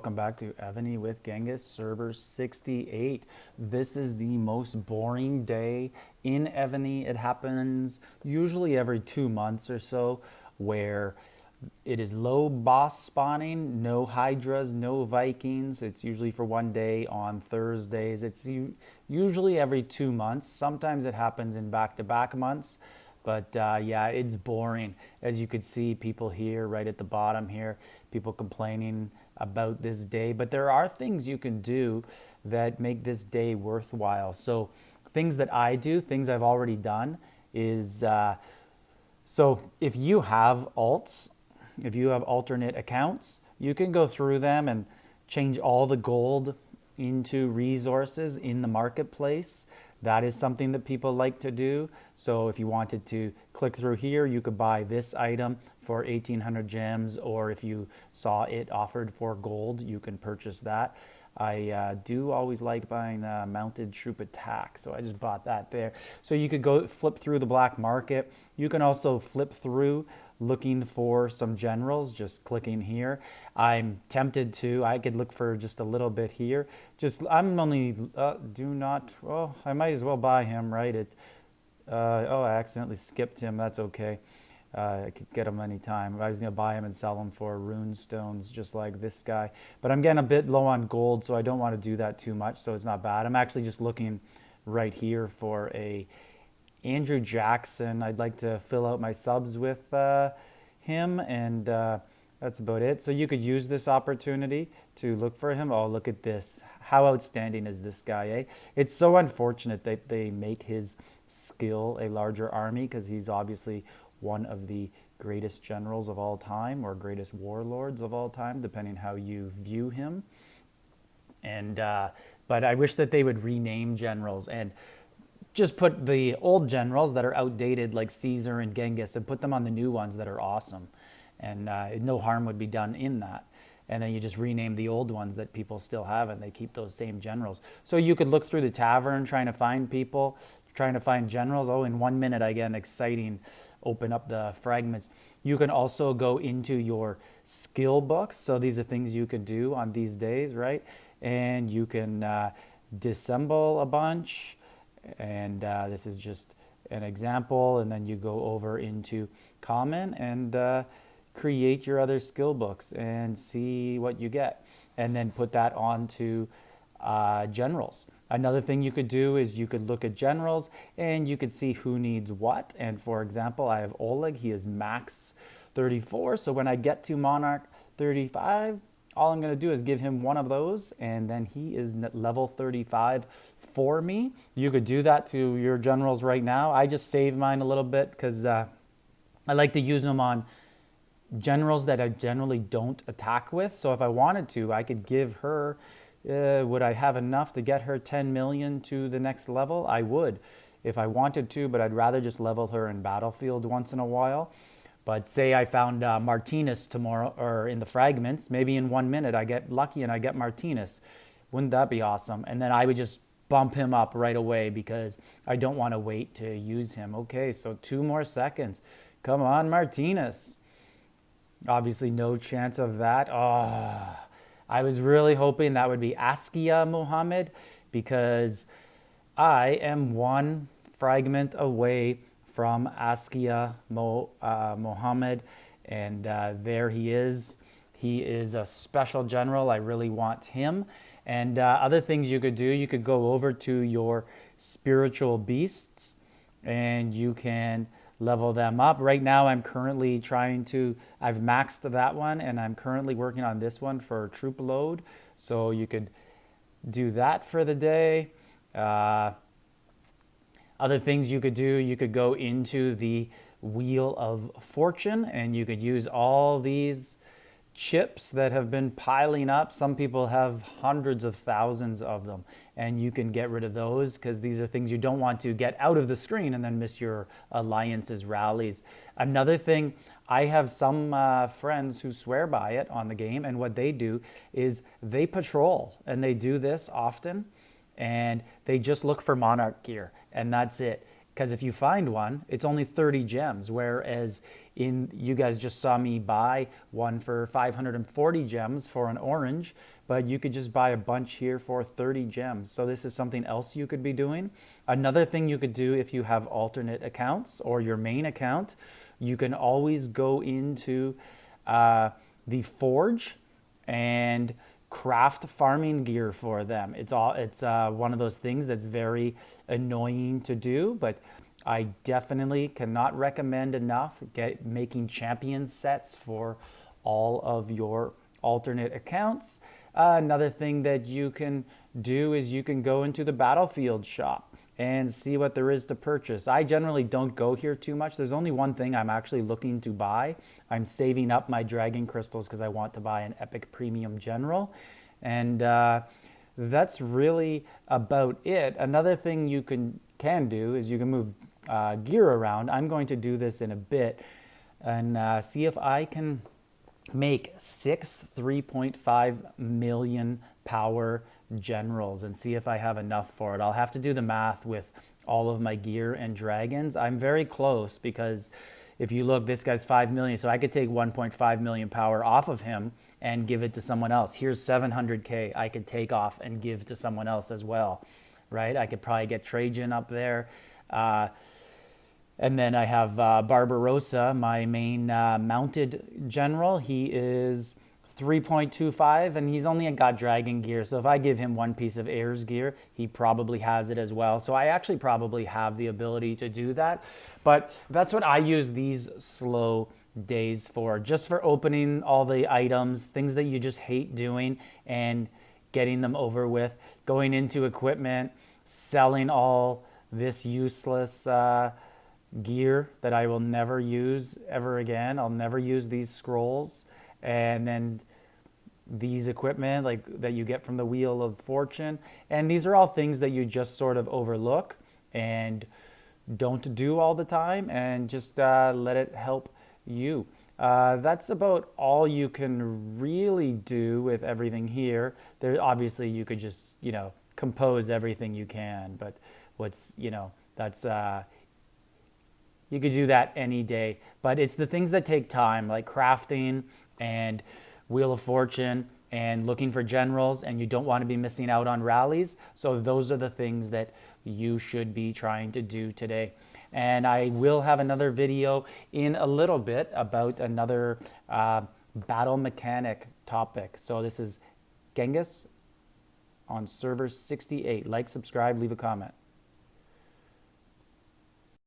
welcome back to Evony with Genghis Server 68. This is the most boring day in Evony. It happens usually every 2 months or so, where it is low boss spawning, no Hydras, no Vikings. It's usually for one day on Thursdays. It's usually every 2 months. Sometimes it happens in back-to-back months. But yeah, it's boring. As you could see, people here right at the bottom here, people complaining about this day. But there are things you can do that make this day worthwhile. So things that I do, things I've already done is, so if you have alts, if you have alternate accounts, you can go through them and change all the gold into resources in the marketplace. That is something that people like to do. So if you wanted to click through here, you could buy this item for 1,800 gems, or if you saw it offered for gold, you can purchase that. I do always like buying mounted troop attack, so I just bought that there. So you could go flip through the black market. You can also flip through looking for some generals, just clicking here. I'm tempted to, I could look for just a little bit here. I'm only, do not, well, I might as well buy him, right? Oh, I accidentally skipped him, that's okay. I could get him anytime. I was gonna buy him and sell him for rune stones, just like this guy. But I'm getting a bit low on gold, so I don't want to do that too much, so it's not bad. I'm actually just looking right here for a Andrew Jackson. I'd like to fill out my subs with him, and that's about it. So you could use this opportunity to look for him. Oh, look at this. How outstanding is this guy, eh? It's so unfortunate that they make his skill a larger army, because he's obviously one of the greatest generals of all time, or greatest warlords of all time, depending how you view him. And but I wish that they would rename generals and just put the old generals that are outdated, like Caesar and Genghis, and put them on the new ones that are awesome. And no harm would be done in that. And then you just rename the old ones that people still have, and they keep those same generals. So you could look through the tavern trying to find people, trying to find generals. Oh, in 1 minute I get an exciting, open up the fragments. You can also go into your skill books. So these are things you can do on these days, right? And you can disassemble a bunch. And this is just an example. And then you go over into common and create your other skill books and see what you get. And then put that onto generals. Another thing you could do is you could look at generals and you could see who needs what. And for example, I have Oleg. He is max 34. So when I get to Monarch 35, all I'm going to do is give him one of those, and then he is level 35 for me. You could do that to your generals right now. I just saved mine a little bit because I like to use them on generals that I generally don't attack with. So if I wanted to, I could give her, would I have enough to get her 10 million to the next level? I would if I wanted to, but I'd rather just level her in battlefield once in a while. But say I found Martinez tomorrow, or in the fragments, maybe in 1 minute I get lucky and I get Martinez. Wouldn't that be awesome? And then I would just bump him up right away because I don't want to wait to use him. Okay, so 2 more seconds. Come on, Martinez. Obviously no chance of that. Oh, I was really hoping that would be Askia Mohammed, because I am 1 fragment away from Askia Mohammed, and there he is. He is a special general. I really want him. And other things you could do, you could go over to your spiritual beasts and you can level them up. Right now I'm currently I've maxed that one, and I'm currently working on this one for troop load. So you could do that for the day. Other things you could do, you could go into the Wheel of Fortune and you could use all these chips that have been piling up. Some people have hundreds of thousands of them, and you can get rid of those because these are things you don't want to get out of the screen and then miss your alliance's rallies. Another thing, I have some friends who swear by it on the game, and what they do is they patrol, and they do this often, and they just look for Monarch gear, and that's it. Because if you find one, it's only 30 gems, whereas you guys just saw me buy one for 540 gems for an orange, but you could just buy a bunch here for 30 gems. So this is something else you could be doing. Another thing you could do if you have alternate accounts or your main account, you can always go into the forge and craft farming gear for them. It's one of those things that's very annoying to do, but I definitely cannot recommend enough making champion sets for all of your alternate accounts. Another thing that you can do is you can go into the battlefield shop and see what there is to purchase. I generally don't go here too much. There's only one thing I'm actually looking to buy. I'm saving up my dragon crystals because I want to buy an epic premium general. And that's really about it. Another thing you can do is you can move gear around. I'm going to do this in a bit and see if I can make 6 3.5 million power generals and see if I have enough for it. I'll have to do the math with all of my gear and dragons. I'm very close because if you look, this guy's 5 million, so I could take 1.5 million power off of him and give it to someone else. Here's 700K I could take off and give to someone else as well, right? I could probably get Trajan up there. And then I have Barbarossa, my main mounted general. He is 3.25 and he's only got dragon gear. So if I give him one piece of Air's gear, he probably has it as well. So I actually probably have the ability to do that. But that's what I use these slow days for, just for opening all the items, things that you just hate doing and getting them over with, going into equipment, selling all this useless gear that I will never use ever again. I'll never use these scrolls. And then these equipment like that you get from the Wheel of Fortune. And these are all things that you just sort of overlook and don't do all the time, and just let it help you. That's about all you can really do with everything here. There, obviously you could just, compose everything you can, but that's you could do that any day. But it's the things that take time, like crafting and Wheel of Fortune and looking for generals, and you don't want to be missing out on rallies. So those are the things that you should be trying to do today. And I will have another video in a little bit about another battle mechanic topic. So this is Genghis on server 68. Like, subscribe, leave a comment.